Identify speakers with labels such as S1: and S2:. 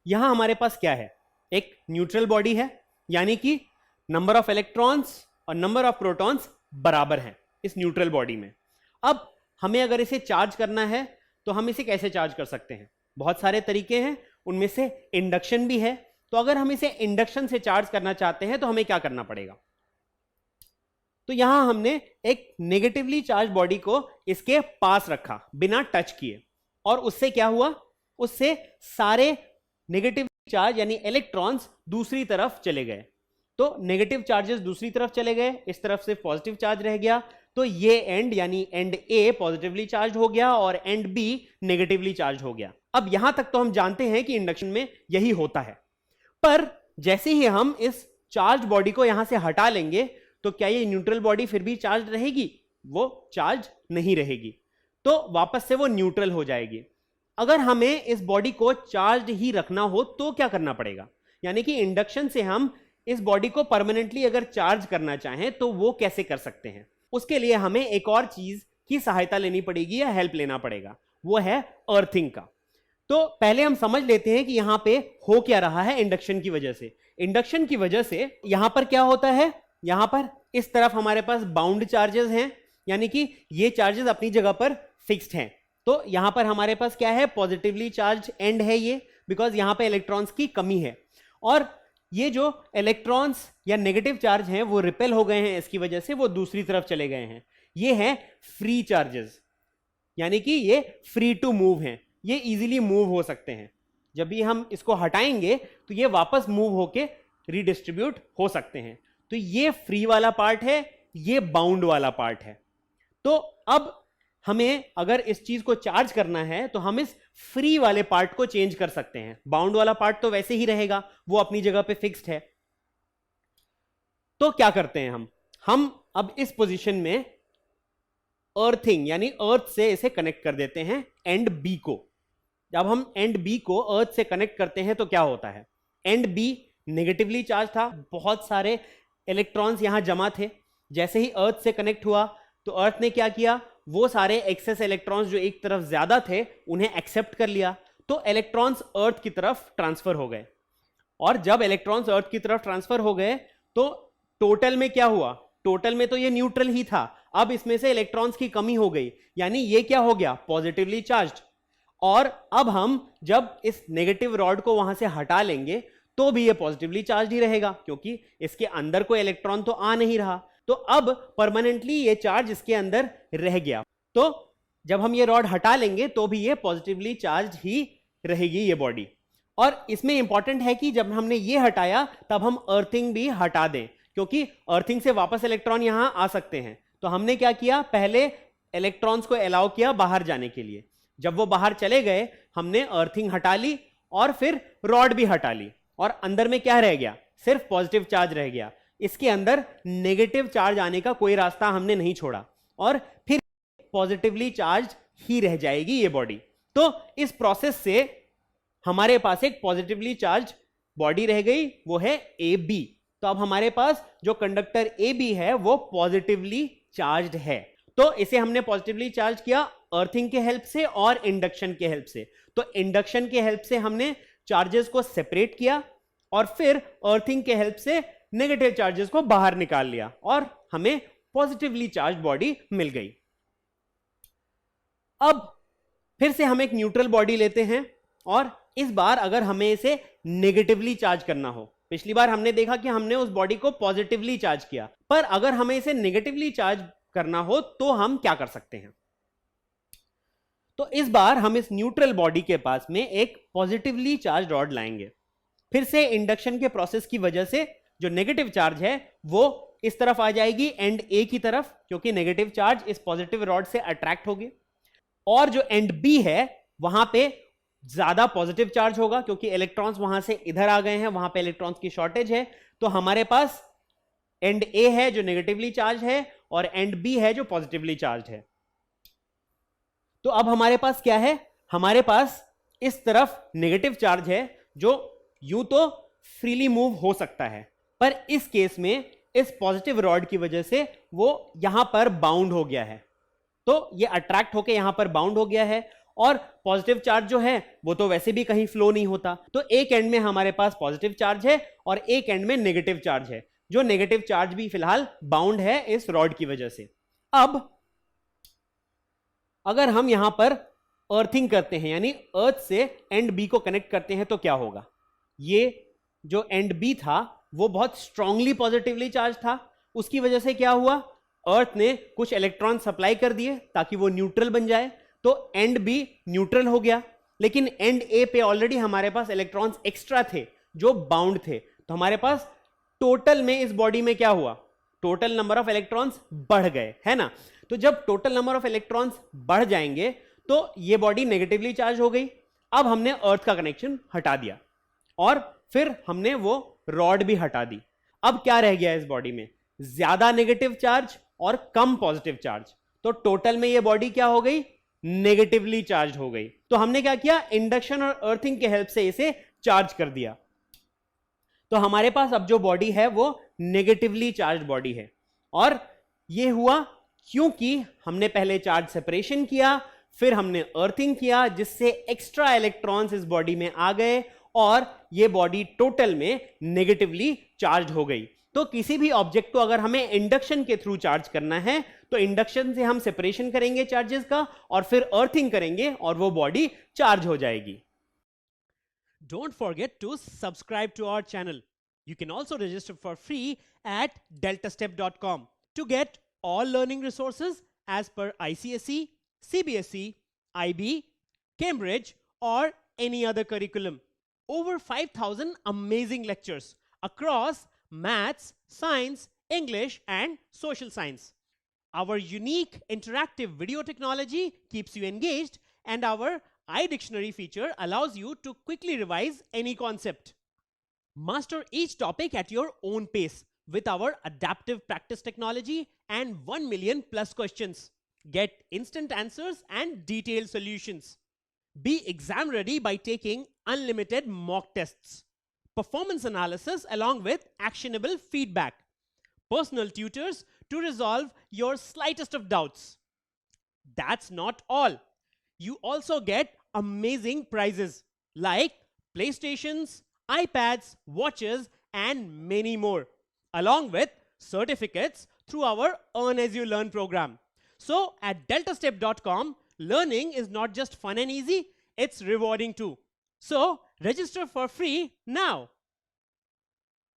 S1: यहां हमारे पास क्या है, एक न्यूट्रल बॉडी है, यानी कि नंबर ऑफ इलेक्ट्रॉन्स और नंबर ऑफ प्रोटॉन्स बराबर हैं इस न्यूट्रल बॉडी में। अब हमें अगर इसे चार्ज करना है तो हम इसे कैसे चार्ज कर सकते हैं? बहुत सारे तरीके हैं, उनमें से इंडक्शन भी है। तो अगर हम इसे इंडक्शन से चार्ज करना चाहते हैं तो हमें क्या करना पड़ेगा? तो यहां हमने एक नेगेटिवली चार्ज बॉडी को इसके पास रखा बिना टच किए, और उससे क्या हुआ? उससे सारे नेगेटिव चार्ज यानी इलेक्ट्रॉन्स दूसरी तरफ चले गए। तो नेगेटिव चार्जेस दूसरी तरफ चले गए, इस तरफ से पॉजिटिव चार्ज रह गया। तो ये एंड यानी एंड ए पॉजिटिवली चार्ज हो गया और एंड बी नेगेटिवली चार्ज हो गया। अब यहां तक तो हम जानते हैं कि इंडक्शन में यही होता है, पर जैसे ही हम इस चार्ज बॉडी को यहां से हटा लेंगे तो क्या ये न्यूट्रल बॉडी फिर भी चार्ज रहेगी? वो चार्ज नहीं रहेगी, तो वापस से वो न्यूट्रल हो जाएगी। अगर हमें इस बॉडी को चार्ज ही रखना हो तो क्या करना पड़ेगा? यानी कि इंडक्शन से हम इस बॉडी को परमानेंटली अगर चार्ज करना चाहें तो वो कैसे कर सकते हैं? उसके लिए हमें एक और चीज की सहायता लेनी पड़ेगी या हेल्प लेना पड़ेगा, वो है अर्थिंग का। तो पहले हम समझ लेते हैं कि यहां पे हो क्या रहा है इंडक्शन की वजह से। इंडक्शन की वजह से यहां पर क्या होता है, यहां पर इस तरफ हमारे पास बाउंड चार्जेस हैं, यानी कि ये चार्जेस अपनी जगह पर फिक्स्ड हैं। तो यहां पर हमारे पास क्या है? पॉजिटिवली चार्ज एंड है ये, बिकॉज यहां पे इलेक्ट्रॉन्स की कमी है। और ये जो इलेक्ट्रॉन्स या नेगेटिव चार्ज हैं वो रिपेल हो गए हैं, इसकी वजह से वो दूसरी तरफ चले गए हैं। ये हैं फ्री चार्जेस, यानी कि ये फ्री टू मूव हैं, ये इजीली मूव हो सकते हैं। जब भी हम इसको हटाएंगे तो ये वापस मूव होके रीडिस्ट्रीब्यूट हो सकते हैं। तो ये फ्री वाला पार्ट है, ये बाउंड वाला पार्ट है। तो अब हमें अगर इस चीज को चार्ज करना है तो हम इस फ्री वाले पार्ट को चेंज कर सकते हैं। बाउंड वाला पार्ट तो वैसे ही रहेगा, वो अपनी जगह पे फिक्स्ड है। तो क्या करते हैं हम अब इस पोजीशन में अर्थिंग यानी अर्थ से इसे कनेक्ट कर देते हैं एंड बी को। जब हम एंड बी को अर्थ से कनेक्ट करते हैं तो क्या होता है? एंड बी नेगेटिवली चार्ज था, बहुत सारे इलेक्ट्रॉन्स यहां जमा थे। जैसे ही अर्थ से कनेक्ट हुआ तो अर्थ ने क्या किया? वो सारे एक्सेस इलेक्ट्रॉन्स जो एक तरफ ज्यादा थे उन्हें एक्सेप्ट कर लिया, तो इलेक्ट्रॉन्स अर्थ की तरफ ट्रांसफर हो गए। और जब इलेक्ट्रॉन्स अर्थ की तरफ ट्रांसफर हो गए तो टोटल में क्या हुआ? टोटल में तो ये न्यूट्रल ही था, अब इसमें से इलेक्ट्रॉन्स की कमी हो गई, यानी ये क्या हो गया? Positively charged. और अब हम जब इस नेगेटिव रॉड को वहां से हटा लेंगे तो भी ये पॉजिटिवली चार्ज ही रहेगा, क्योंकि इसके अंदर कोई इलेक्ट्रॉन तो आ नहीं रहा। तो अब परमानेंटली ये चार्ज इसके अंदर रह गया। तो जब हम ये रॉड हटा लेंगे तो भी ये पॉजिटिवली चार्ज ही रहेगी ये बॉडी। और इसमें इंपॉर्टेंट है कि जब हमने ये हटाया तब हम अर्थिंग भी हटा दें, क्योंकि अर्थिंग से वापस इलेक्ट्रॉन यहां आ सकते हैं। तो हमने क्या किया? पहले इलेक्ट्रॉन्स को अलाउ किया बाहर जाने के लिए। जब वो बाहर चले गए हमने अर्थिंग हटा ली और फिर रॉड भी हटा ली, और अंदर में क्या रह गया? सिर्फ पॉजिटिव चार्ज रह गया। इसके अंदर नेगेटिव चार्ज आने का कोई रास्ता हमने नहीं छोड़ा, और फिर पॉजिटिवली चार्ज ही रह जाएगी ये बॉडी। तो इस प्रोसेस से हमारे पास एक पॉजिटिवली चार्ज बॉडी रह गई, वो है ए बी। तो अब हमारे पास जो कंडक्टर ए बी है वो पॉजिटिवली चार्ज्ड है। तो इसे हमने पॉजिटिवली चार्ज किया अर्थिंग के हेल्प से और इंडक्शन के हेल्प से। तो इंडक्शन के हेल्प से हमने चार्जेस को सेपरेट किया और फिर अर्थिंग के हेल्प से नेगेटिव चार्जेस को बाहर निकाल लिया और हमें पॉजिटिवली चार्ज बॉडी मिल गई। अब फिर से हम एक न्यूट्रल बॉडी लेते हैं और इस बार अगर हमें इसे नेगेटिवली चार्ज करना हो, पिछली बार हमने देखा कि हमने उस बॉडी को पॉजिटिवली चार्ज किया, पर अगर हमें इसे नेगेटिवली चार्ज करना हो तो हम क्या कर सकते हैं? तो इस बार हम इस न्यूट्रल बॉडी के पास में एक पॉजिटिवली चार्ज रॉड लाएंगे। फिर से इंडक्शन के प्रोसेस की वजह से जो नेगेटिव चार्ज है वो इस तरफ आ जाएगी एंड ए की तरफ, क्योंकि नेगेटिव चार्ज इस पॉजिटिव रॉड से अट्रैक्ट होगी। और जो एंड बी है वहां पे ज्यादा पॉजिटिव चार्ज होगा, क्योंकि इलेक्ट्रॉन्स वहां से इधर आ गए हैं, वहां पे इलेक्ट्रॉन्स की शॉर्टेज है। तो हमारे पास एंड ए है जो नेगेटिवली चार्ज है और एंड बी है जो पॉजिटिवली चार्ज है। तो अब हमारे पास क्या है? हमारे पास इस तरफ नेगेटिव चार्ज है जो यूं तो फ्रीली मूव हो सकता है, पर इस केस में इस पॉजिटिव रॉड की वजह से वो यहां पर बाउंड हो गया है। तो ये अट्रैक्ट होकर यहां पर बाउंड हो गया है और पॉजिटिव चार्ज जो है वो तो वैसे भी कहीं फ्लो नहीं होता, तो एक एंड में हमारे पास पॉजिटिव चार्ज है और एक एंड में नेगेटिव चार्ज है, जो नेगेटिव चार्ज भी फिलहाल बाउंड है इस रॉड की वजह से। अब अगर हम यहां पर अर्थिंग करते हैं, यानी अर्थ से एंड बी को कनेक्ट करते हैं, तो क्या होगा? ये जो एंड बी था वो बहुत स्ट्रांगली पॉजिटिवली चार्ज था, उसकी वजह से क्या हुआ, अर्थ ने कुछ इलेक्ट्रॉन सप्लाई कर दिए ताकि वो न्यूट्रल बन जाए, तो एंड बी न्यूट्रल हो गया। लेकिन एंड ए पे ऑलरेडी हमारे पास इलेक्ट्रॉन्स एक्स्ट्रा थे जो बाउंड थे, तो हमारे पास टोटल में इस बॉडी में क्या हुआ, टोटल नंबर ऑफ इलेक्ट्रॉन्स बढ़ गए, है ना। तो जब टोटल नंबर ऑफ इलेक्ट्रॉन्स बढ़ जाएंगे तो ये बॉडी नेगेटिवली चार्ज हो गई। अब हमने अर्थ का कनेक्शन हटा दिया और फिर हमने वो रॉड भी हटा दी। अब क्या रह गया इस बॉडी में, ज्यादा नेगेटिव चार्ज और कम पॉजिटिव चार्ज, तो टोटल में ये बॉडी क्या हो गई, नेगेटिवली चार्ज हो गई। तो हमने क्या किया, इंडक्शन और अर्थिंग के हेल्प से इसे चार्ज कर दिया। तो हमारे पास अब जो बॉडी है वो नेगेटिवली चार्ज बॉडी है, और ये हुआ क्योंकि हमने पहले चार्ज सेपरेशन किया, फिर हमने अर्थिंग किया, जिससे एक्स्ट्रा इलेक्ट्रॉन्स इस बॉडी में आ गए और ये बॉडी टोटल में नेगेटिवली चार्ज हो गई। तो किसी भी ऑब्जेक्ट को अगर हमें इंडक्शन के थ्रू चार्ज करना है तो इंडक्शन से हम सेपरेशन करेंगे चार्जेस का और फिर अर्थिंग करेंगे और वो बॉडी चार्ज हो जाएगी।
S2: Don't forget to subscribe to our channel. You can also register for free at deltastep.com to get all learning resources as per ICSE, CBSE, IB, Cambridge, or any other curriculum. Over 5,000 amazing lectures across maths, science, English, and social science. Our unique interactive video technology keeps you engaged, and our iDictionary feature allows you to quickly revise any concept. Master each topic at your own pace with our adaptive practice technology and 1 million plus questions. Get instant answers and detailed solutions. Be exam ready by taking unlimited mock tests, performance analysis along with actionable feedback, personal tutors to resolve your slightest of doubts. That's not all. You also get amazing prizes like PlayStations, iPads, watches, and many more, along with certificates through our Earn As You Learn program. So at deltastep.com, learning is not just fun and easy, it's rewarding too. So register for free now.